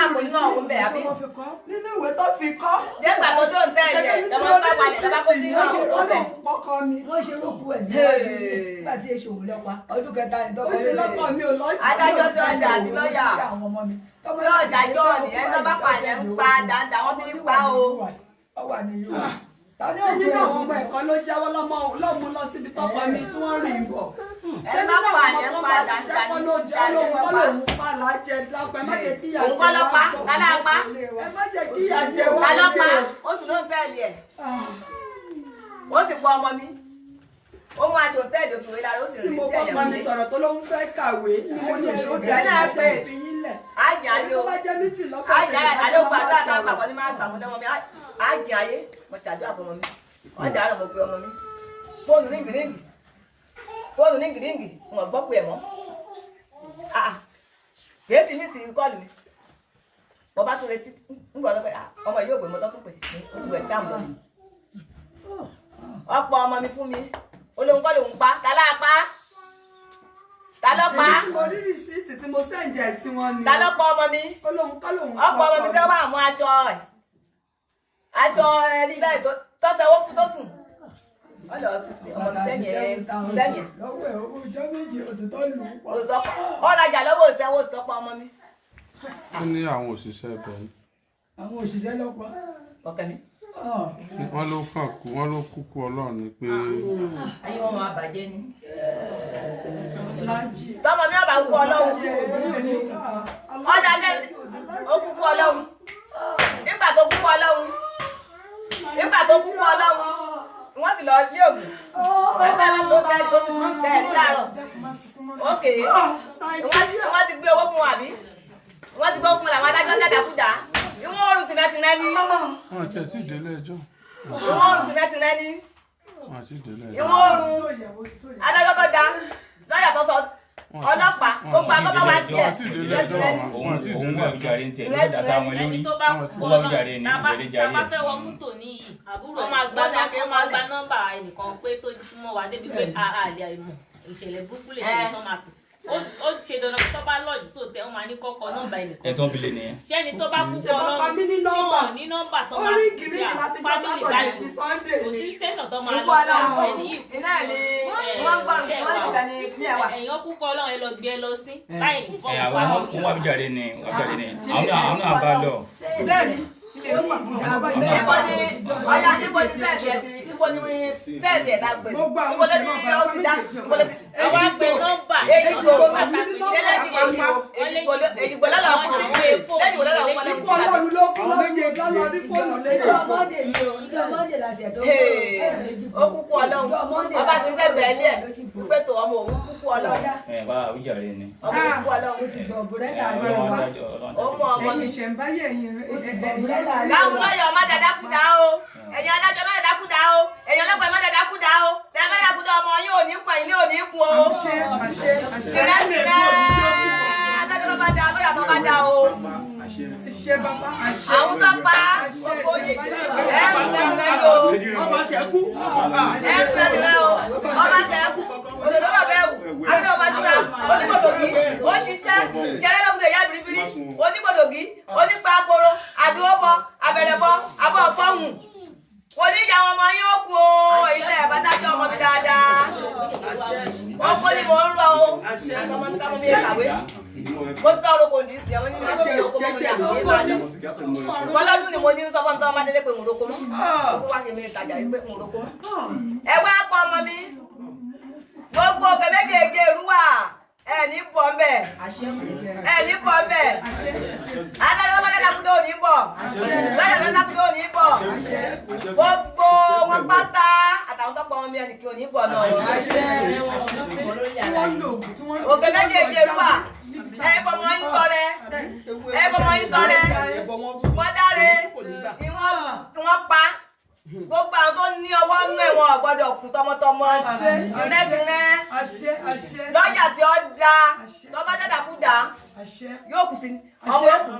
nínú ìwé tó fi kọ́. ṣé ìgbà tó tó ń tẹ̀ ẹ̀jẹ̀ lọ́wọ́ bá wà lẹ́yìn bá kó sí wọ́n ṣe kọ́ lóun kọ́kọ́ mi. wọ́n ṣe rúkú ẹ̀ nígbà tí èso òun lọ́pàá ọdún kẹta ni ó ṣe lọ́kọ̀ mi ò lọ́jì. adájọ́ tí ọjà àti lọ́yà tí ọjà jọ nìyẹn tó bá pààyàn ń pa dáadáa wọ́n fi ń pa o. tani ó nínú àwọn ọmọ ẹ̀kọ́ ló jáwọ́ lọ́mú lọ síbi tọ́kọ mi tí wọ́n rìn bọ̀. ẹ má pààyàn pa dáadáa ní ìjà lóhun kọ́ lòun pa lájẹ dápẹ́ má jẹ́ kí ìyà jẹ wá. òun kọ́ lọ́pàá lálápá. ẹ má jẹ́ kí ìyà jẹ wá. lálọ́pàá ó sì ló ń tẹ̀lé ẹ̀. ó sì pọ̀ ọmọ mi. ó mú aṣọ òtẹ́ẹ̀lì òfin ìwé lára ó sì tí rí mo sí ẹ̀yà bọ́kọ mi sọ̀rọ̀ tó lóun fẹ́ kàwé ni mo ní ẹ̀rọ dá ìyá fi yín lẹ̀. àjẹ́ ayé o àjẹ́ ayé o gbàdúrà tá a gbàgbọ́ ní máa gbà mọ́ lọ́wọ́ mi àjẹ́ ayé mo ṣàdúrà fún ọmọ mi wọ́n dàárọ̀ mo pe ọmọ mi fóònù ní gìrìngì wọn gbọ́ pé ẹ̀ mọ́ kèésì mi sì kọ́ọ̀lù mi mo bá tún retí ń gbọ́ pé ọmọ yìí ò gbé mọ́tò tó pè ó ti wẹ̀ sí àmọ́ ọ̀pọ̀ ọmọ mi fún mi olóhùn kọ́ lòun pa ta ló pa. èyí tí mo rí rìsíìtì tí mo sẹ́ǹdì ẹ̀ sí wọn ni. ta ló pa ọmọ mi. olóhùn kọ́ lòun pa ọ̀pọ̀ ọmọ mi fẹ́ wá mú aṣọ ẹni bẹ́ẹ̀ tó sanwó fún tó sùn. ọmọ mi sẹ́yìn. lọ́wọ́ ẹ̀ owó ìjọ méjì òtítọ́ lù ú pọ̀. ọ̀rajà lọ́wọ́ òsẹ́wọ́ òsọ́pọ̀ ọmọ mi. ó ní àwọn òṣìṣẹ́ ibẹ̀ ni. àwọn òṣìṣẹ́ lọ́pàá. ọ̀kẹ́ mi. wọ́n ló kàn kú wọ́n ló kúkú ọlọ́run ni pé. ayé wọn máa bàjẹ́ ni. tọmọ mi ọba kúkú ọlọ́run. ọjà kẹ́sì ó kúkú ọlọ́run. nígbà tó kúkú ọlọ́run wọ́n sì lọ lé ògùn ẹgbẹ́ mi tó tẹ́ tó ti kú sẹ́ẹ̀ láàárọ̀ ókè wọ́n ti gbé owó fún wa àbí wọ́n ti gbé owó fún làwọn adájọ́ dàdàkúdà ìwọ̀n oòrùn tìmẹ́tìmẹ́ ní. wọ́n ti ẹ̀ sí ìdílé ẹjọ́. ìwọ̀n oòrùn tìmẹ́tìmẹ́ ní. wọ́n ti ìdílé ẹjọ́. ìwọ̀n oòrùn adájọ́ tó já lọ́yà tó sọ ọlọ́pàá ó gba tó bá wá díẹ̀. òun wà wíjàre ní tiẹ̀ ló dá sáwọn lórí ó wà wíjàre ní ìbẹ̀rẹ̀ jàre. tá a bá fẹ́ wọ mọ́tò níyì àbúrò máa gba nọ́mbà ẹnìkan pé tó súnmọ́ wa débi pé àlè àìmọ̀ ìṣẹ̀lẹ̀ burúkú lè ṣẹlẹ̀ tó máa pè ó ṣe dandan tó bá lọ́ọ̀dì sóòtẹ́ ó máa ní kọ́kọ́ nọ́mbà ẹnìkan. ẹ̀ tó ń bilẹ̀ nìyẹn. ṣẹ́ni tó bá kú kọ́ lọ́rùn ní nọ́mbà tó máa orí gírígì láti jọ sátọ̀dẹ̀ di Sunday kò sí station tó máa lọ ẹni yìí iná ni wọ́n gbọ́dọ̀ wọ́n ti sani ní ẹ̀wà. ẹ̀yàn kú kọ́ lọ́rùn ẹ lọ gbé ẹ lọ sí láì fọ́ àwọn wà wíjàre ní àwọn náà bá lọ. bẹ́ẹ̀ni níbo ni ọjà níbo ni fẹ́ẹ̀sì ẹ̀ ti níbo ni fẹ́ẹ̀sì ẹ̀ dàgbé níbo ló ní ó ti dá níbo ló ti. àwọn àgbẹ̀ nọ́mbà èdìgbò lọ́la ọkọ̀ lẹ́yìn lọ́la ọkọ̀ ìdíkù ọlọ́run ló kú lọ́jọ́ rí fóònù lẹ́yìn. ìjọ mọ́ndé ni o ìjọ mọ́ndé la ṣẹ̀ tó ó kúkú ọlọ́run ọba ti fẹ́ bẹ̀ẹ́ lẹ̀ pé tó ọmọ òun kúkú ọlọ́run. ẹ bá wíjàre ni. ọmọ kúkú ọlọ́run. o sì gbọ̀ bùrẹ́dà ẹ rẹ̀ wá ó mú ọmọ mi. o sì gbọ̀ bùrẹ́dà rẹ̀ láwọn lọ́yọ̀ má dàda kú dá o ẹ̀yin adájọ́ má dàda kú dá o ẹ̀yin ọlọ́pàá má dàda kú dá o tẹ̀ má dàda kú dá ọmọ yín ò ní pọ̀ yín ní ò ní kú o. ṣẹlẹ̀ adájọ́ tó bá dá lọ́yà tó bá dá o. àwọn tó pa gbogbo oyè ẹ̀rù lẹ́nu o ọba sẹ́kù ọba sẹ́kù òdòdó bàbá ẹ̀wù àbúrò ọba jùlọ onígbòdògì ó ṣiṣẹ́ jẹ́rẹ́ lóògùn èyá biribiri onígbòdògì onípa akoro àdúróbọ abẹ̀rẹ̀bọ abọ́ ọ̀fọ́hùn wọ́n ní ìyá ọmọ yín ó kú o ilé ẹ̀ bá dájọ́ ọmọ mi dáadáa ó kó ní mò ń rọ o ọmọ mi ká mọ́ mi yẹ kàwé mo ti sọ̀rọ̀ kò ní ìsìn àwọn onímọ̀ ìlú ìlú ọmọ mi àgbẹ̀ ìlú àjọ wọn lọ́dún ni mo ní sọ fún mi tí wọ́n bá délé pé mo roko mọ́ owó wá ní mi ìtajà yìí pé mo roko mọ́ ẹ wá pọ̀ ọmọ mi gbogbo òkè méjèèjì ìrúwà ẹ ní bọ̀ mbẹ̀ ẹ ní bọ̀ mbẹ̀ adájọ́ bá dáadáa kúndé òní bọ̀ lọ́yà dáadáa kúndé òní bọ̀ gbogbo wọn pátá àtàwọn tó pọ̀ wọn mi ẹnìkan ò ní bọ̀ náà. Òkè méjèèjì rúwà ẹ fọmọ yín tọrẹ wọ́n dáre kí wọ́n pa gbogbo àwọn tó ní ọwọ́ nú ẹ̀wọ̀n gbọ́dọ̀ kú tọmọtọmọ tìrẹ́tìrẹ́ lọ́ọ̀yà tí ó da tọ́ bá dàdàkú dà yóò kù sí ọmọ.